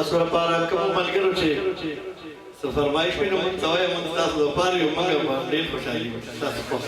تاسو لپاره کوم ملګرو چې څه فرمایش وي نو موږ ته وایه موږ تاسو لپاره یو موږ به ډېر خوشحالي تاسو خوښ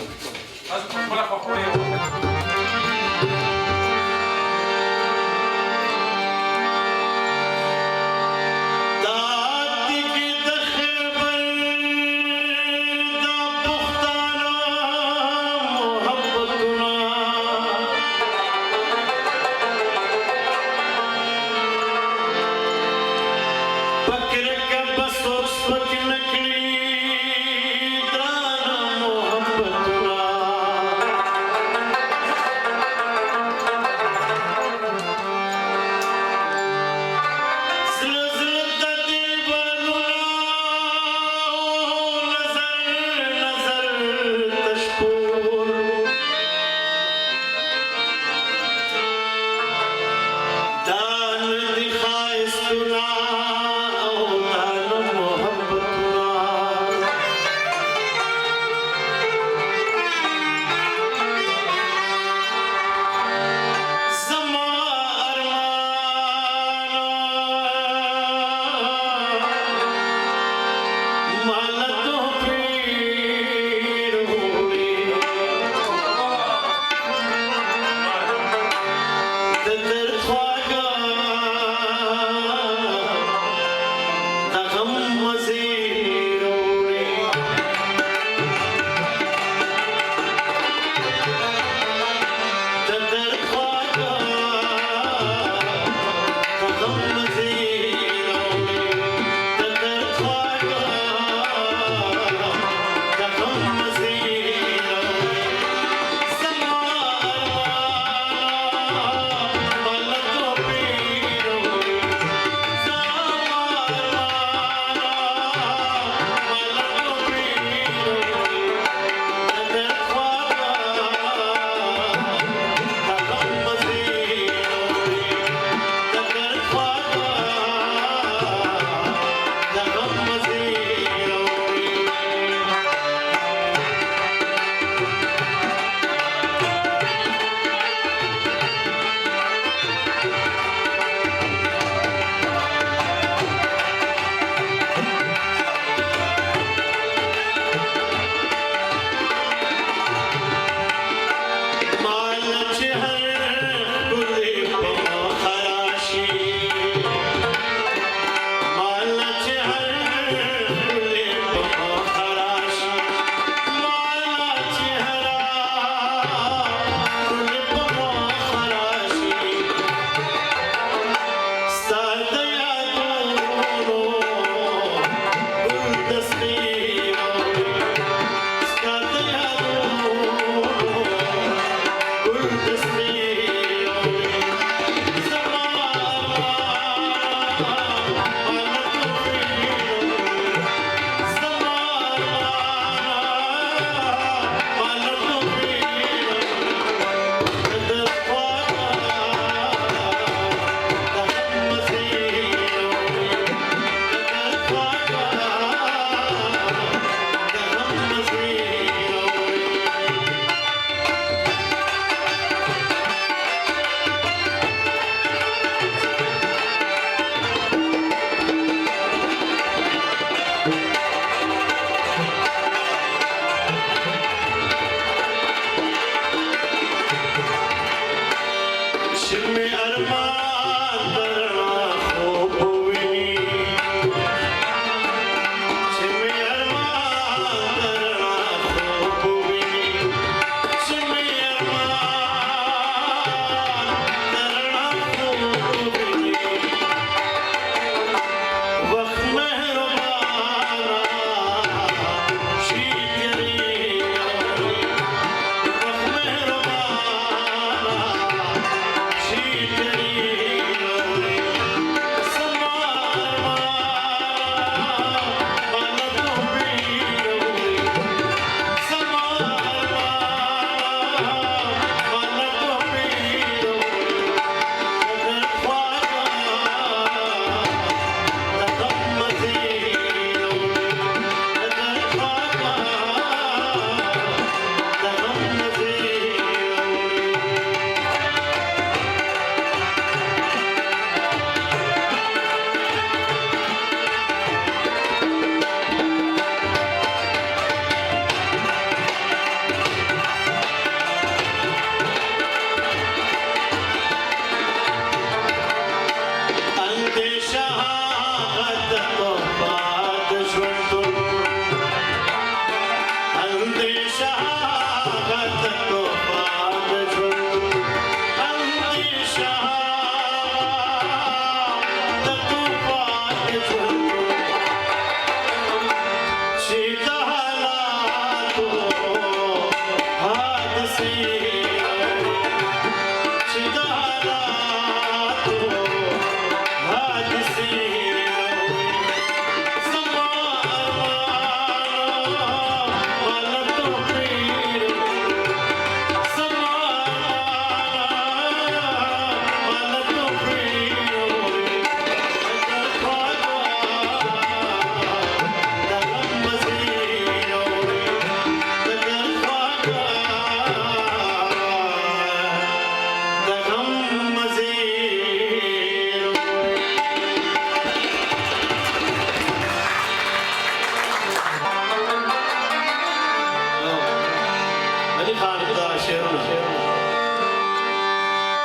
غني خان دا شعرونه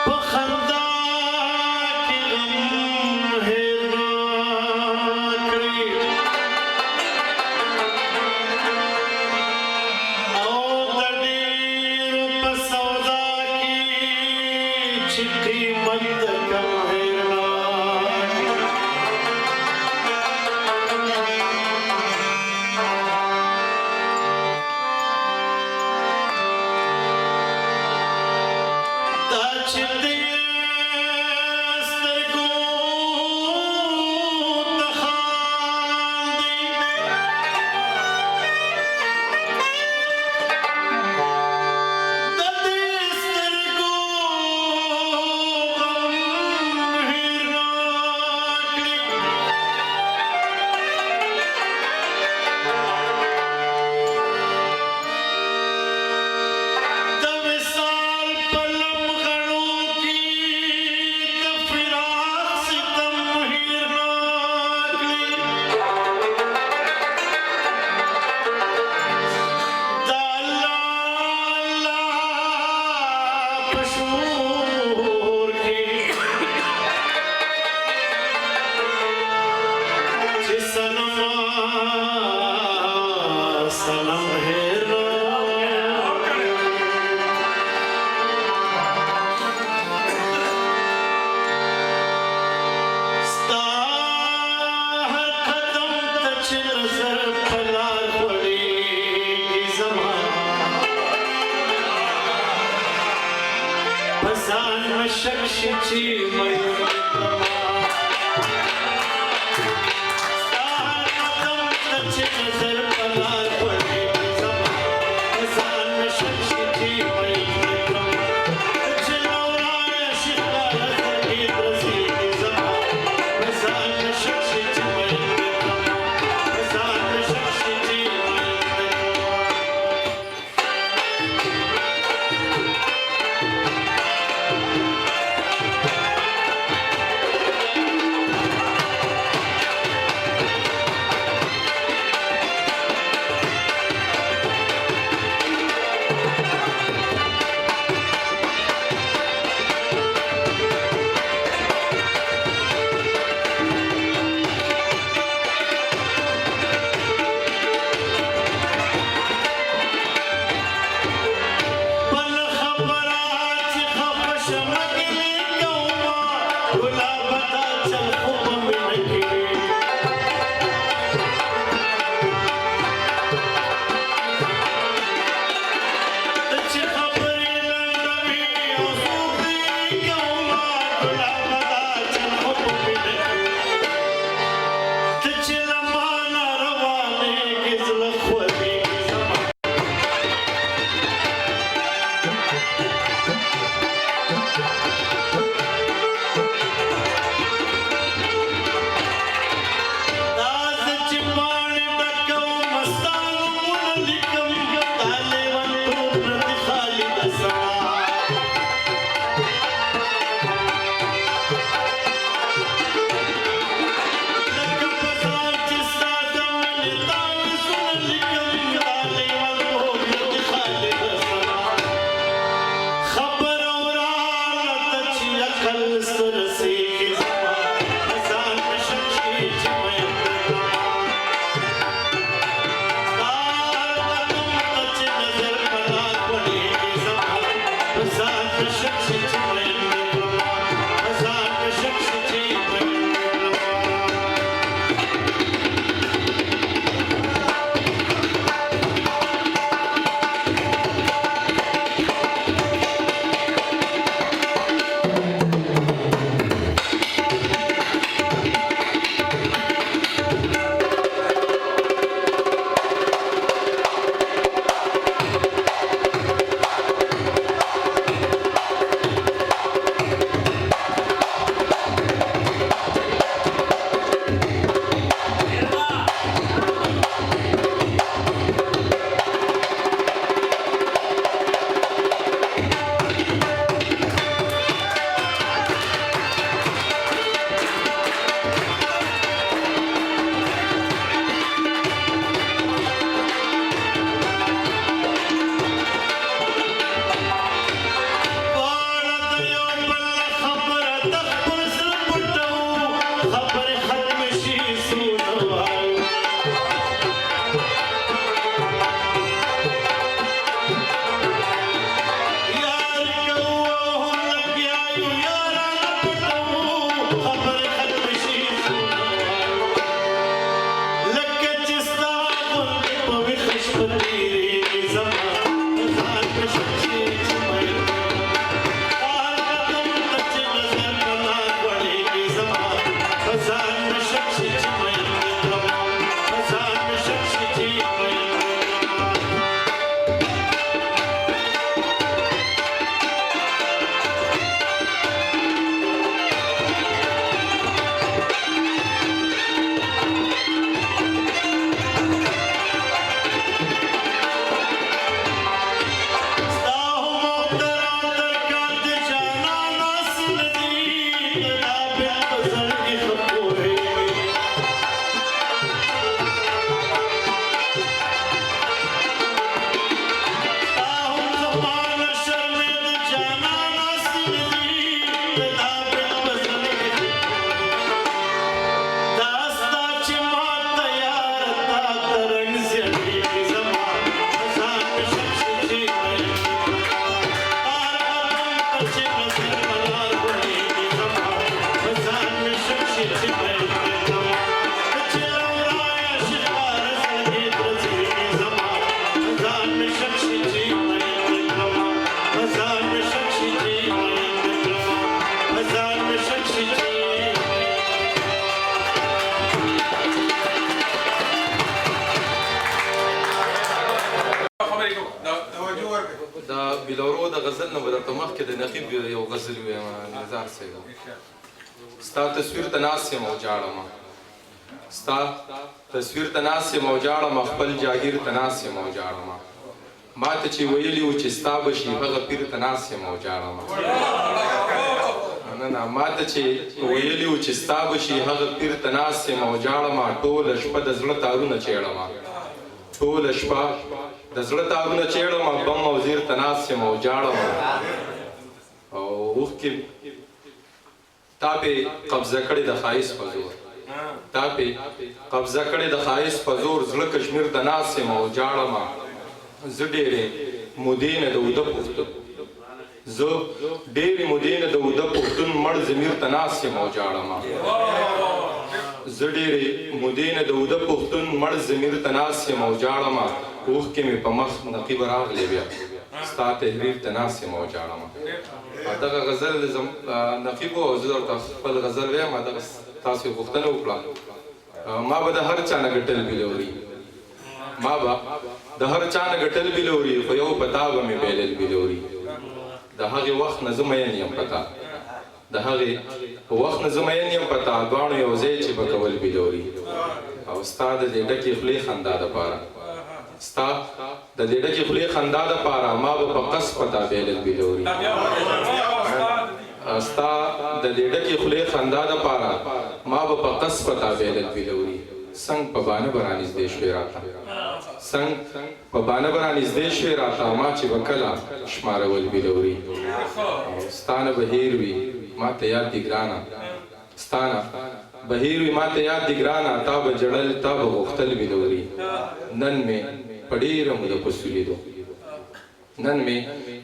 په خندا کې غم هېر نه کړي او د ډېرو په سودا کې چې قیمت د کم هېر نه بلورو د غزل نه به درته مخکې د نقیب یو غزل ویم نزار صاحب ستا تصویر ته ناست یم او جاړم ستا تصویر ته ناست یم او جاړم خپل جاګیر ته ناست یم او جاړم ما ته چې ویلي وو چې ستا به شي هغه پیر ته ناست یم او جاړم نه نه ما ته چې ویلي وو چې ستا به شي هغه پیر ته ناست یم او جاړم ټوله شپه د زړه تارونه چیړم ټوله شپه د زړه تارونه چیړم بم او زیر ته ناست یم او جاړم او اوښکې تا پې قبضه کړې د ښایست په زور تا پې قبضه کړې د ښایست په زور زړه کشمیر ته ناست یم او جاړم زه ډېرې مودې نه د اوده پښتون زه ډېرې مودې نه د اوده پښتون مړ ضمیر ته ناست یم او جاړم زه ډېرې مودې نه د اوده پښتون مړ ضمیر ته ناست یم او جاړم اوښکې مې په مخ نقیب راغلې بیا ستا تحریر ته ناست یم او جاړم دغه غزل نقیب او زه درته خپل غزل ویم دغه تاسو یې پوښتنه وکړه ما به د هر چا نه ګټل بلوري ما به د هر چا نه ګټل بلوري خو یو په تا به مې بایلل بلوري د هغې وخت نه زه مین یم په تا د هغې په وخت نه زه مین یم په تا دواړو یو ځای چې به کول بلوري او ستا د دې ډکې خولې خندا دپاره ستا د دې ډکې خولې خندا دپاره ما به په قص په تا بایلل بلوري ستا د دې ډکې خولې خندا دپاره ما به په قص په تا بایلل بلوري څنګ په بانه به رانږدې شوې راته څنګ په بانه به رانږدې شوې راته ما چې به کله شمارول بلوري ستا نه به هیر وي ما ته یاد دي ګرانه ستا نه به هیر وي ما ته یاد دي ګرانه تا به جړل تا به غوښتل بلوري نن مې په ډېره موده پسو لیدو نن مې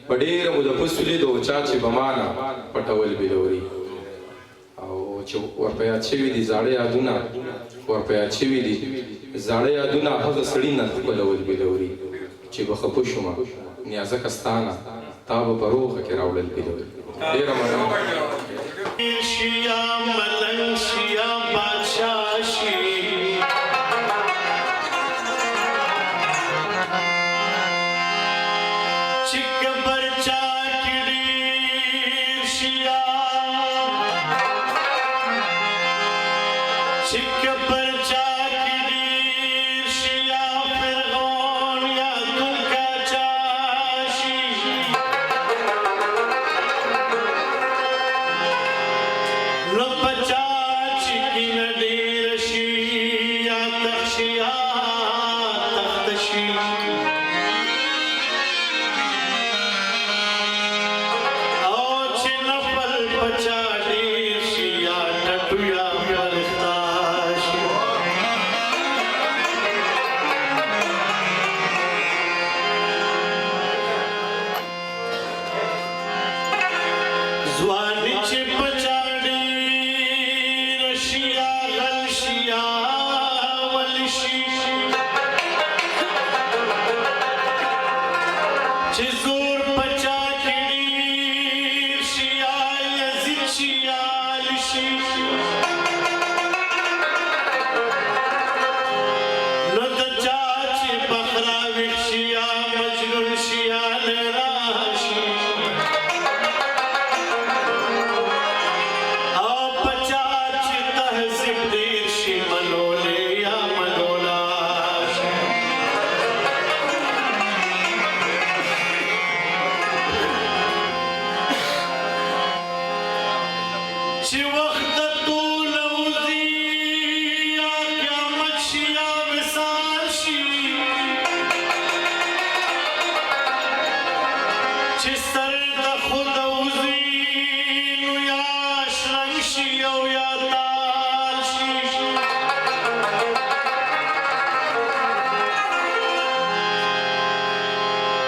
په ډېره موده پسو لیدو چا چې به ما نه پټول بلوري او چې ورپه یاد شوي دي زاړه یادونه ورپه یاد شوي دي زاړه یادونه هغه سړي نه ښکلول بلوري چې به خفه شومه نیازکه ستا نه تا به په روغه کې راوړل بلوري ډېره مننه Jesus چې سر د خود وزي نو یا شرنګ شي او یا تال شي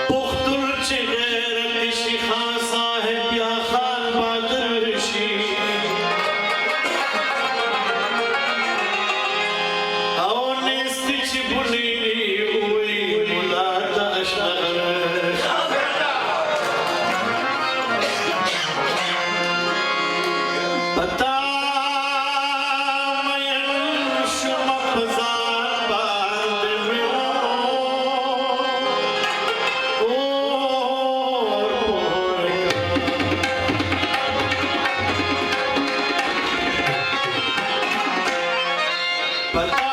پختون چې غیرت شي خان صاحب یا خان بادر شي او نستی چې بولی وي ملا د اشنغر پتا مین شم پزان باندې پتا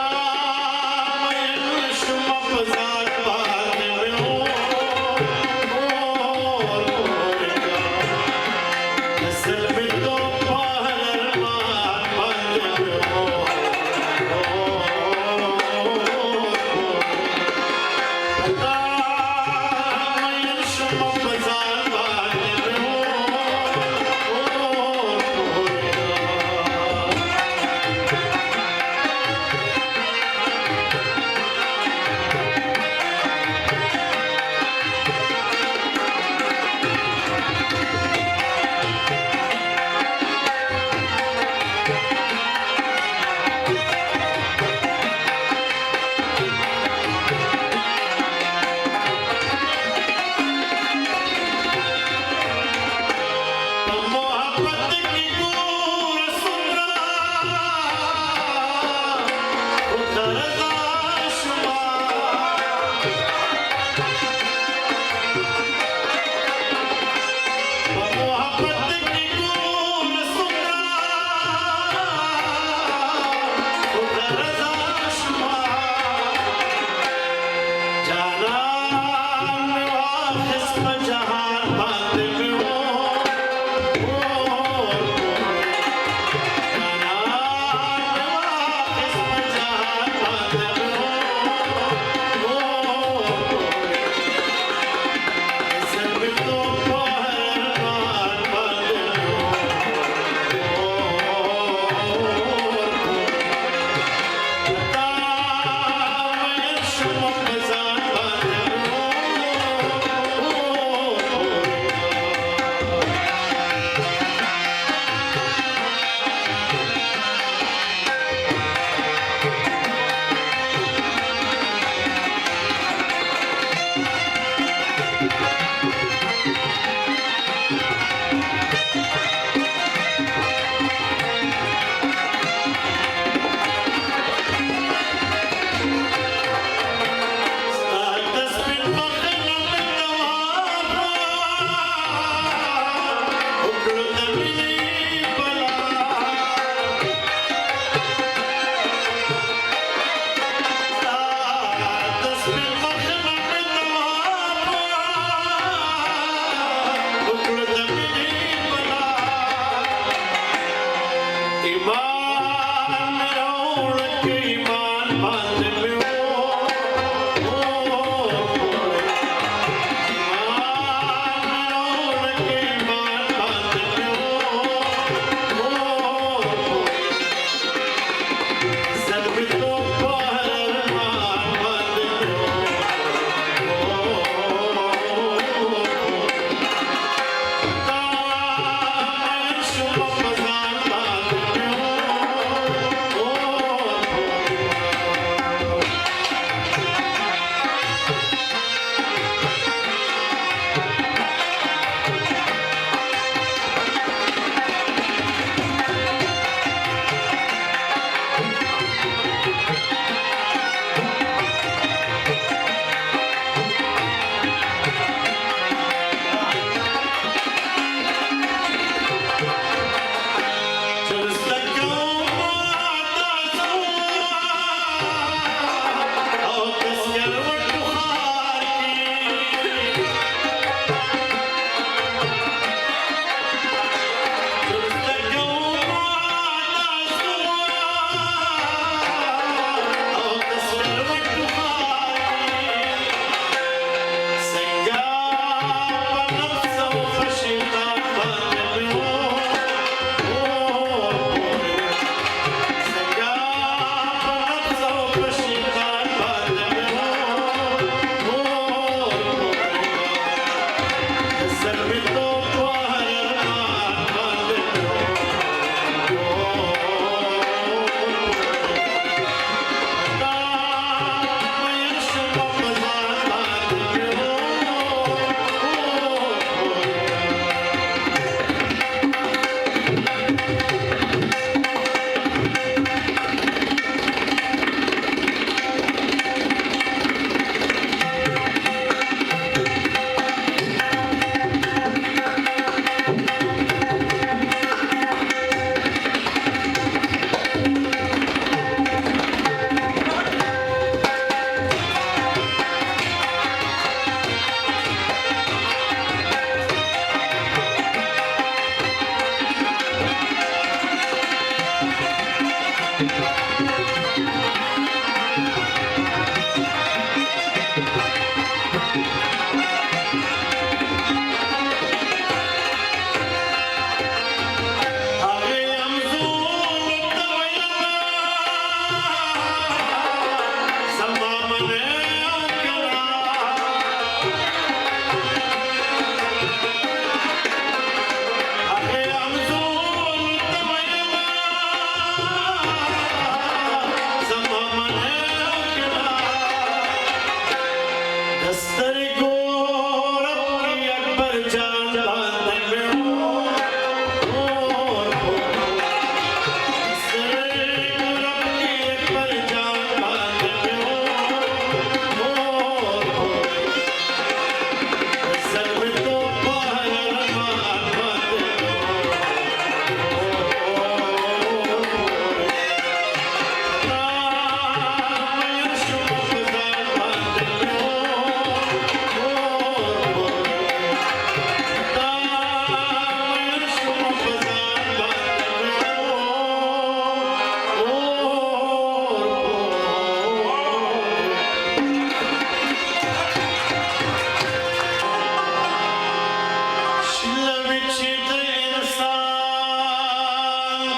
چې د انسان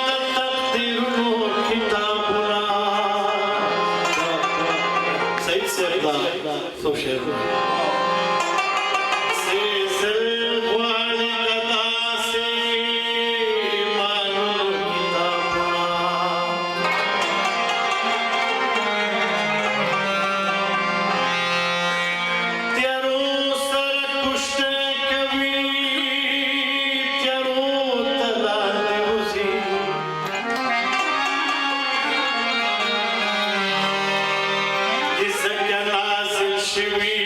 د تقدیرونو کتابونه سعید صاحب دا څو شعر سیزل غواړي د داسې ایمانونو کتابونه تیارو سره کوشته کوي تیارو ته لاندې وځي دې ځکه نازل شوي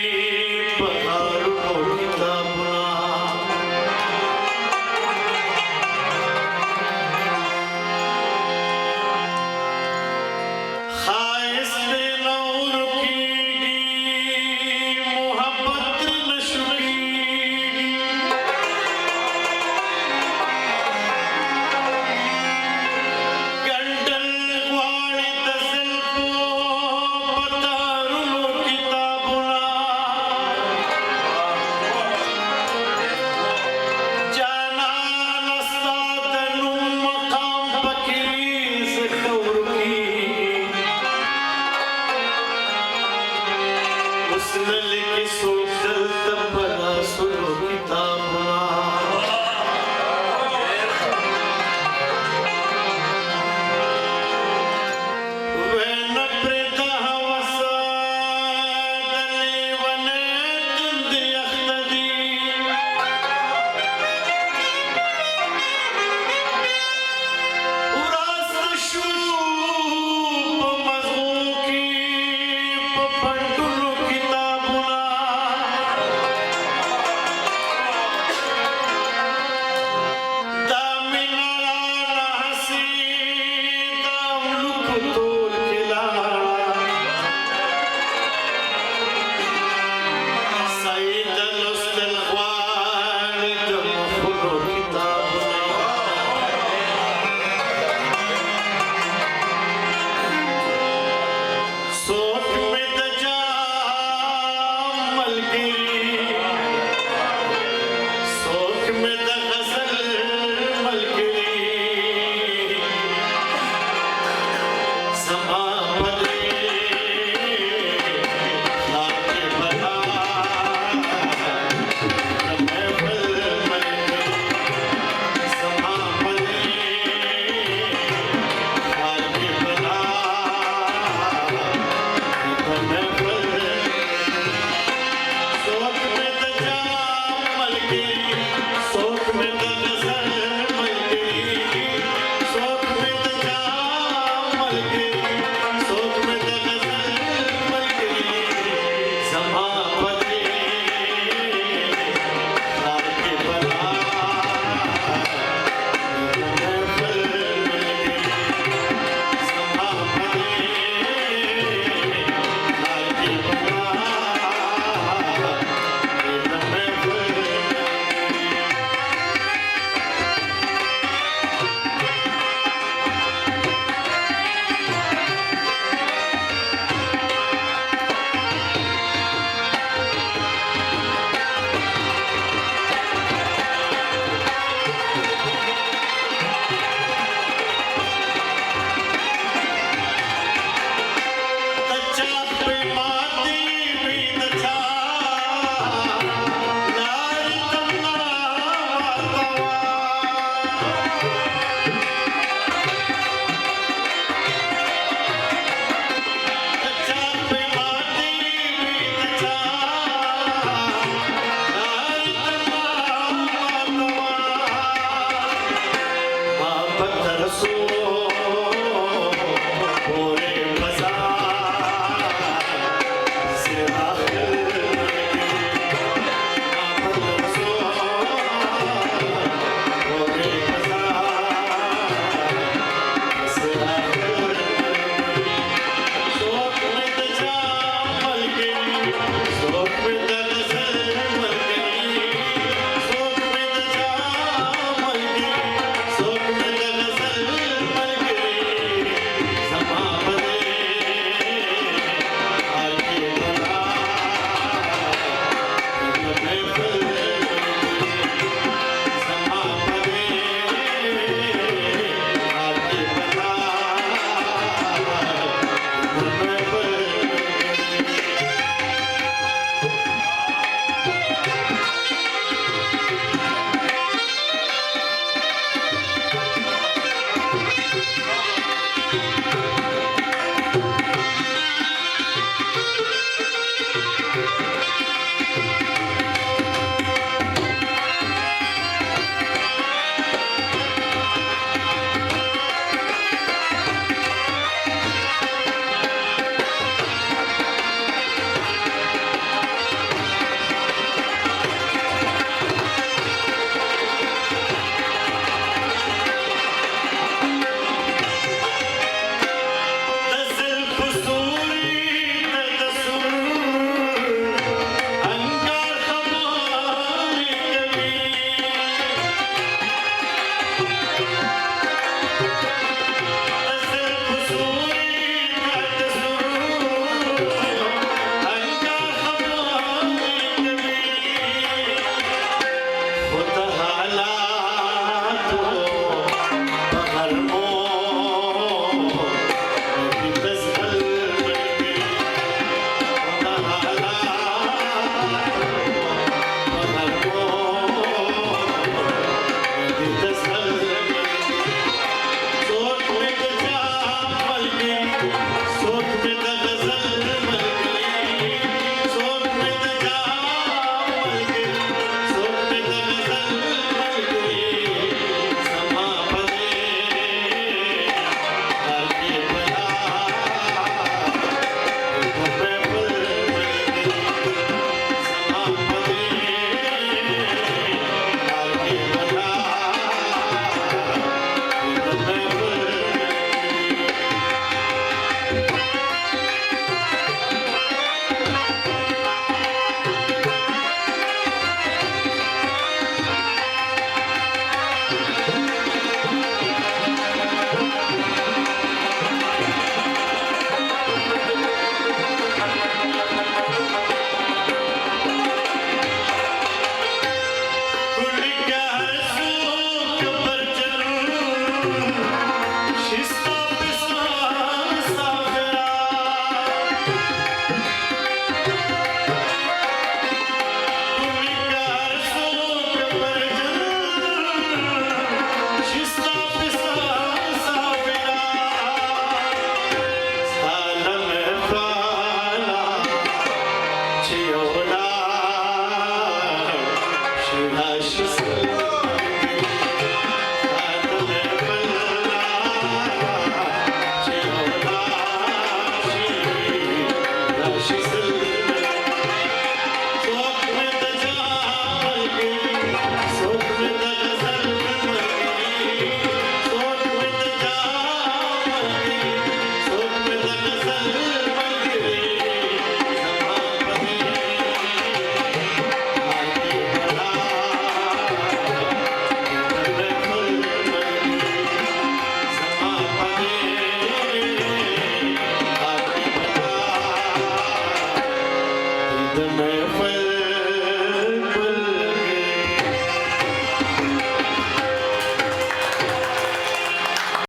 मैं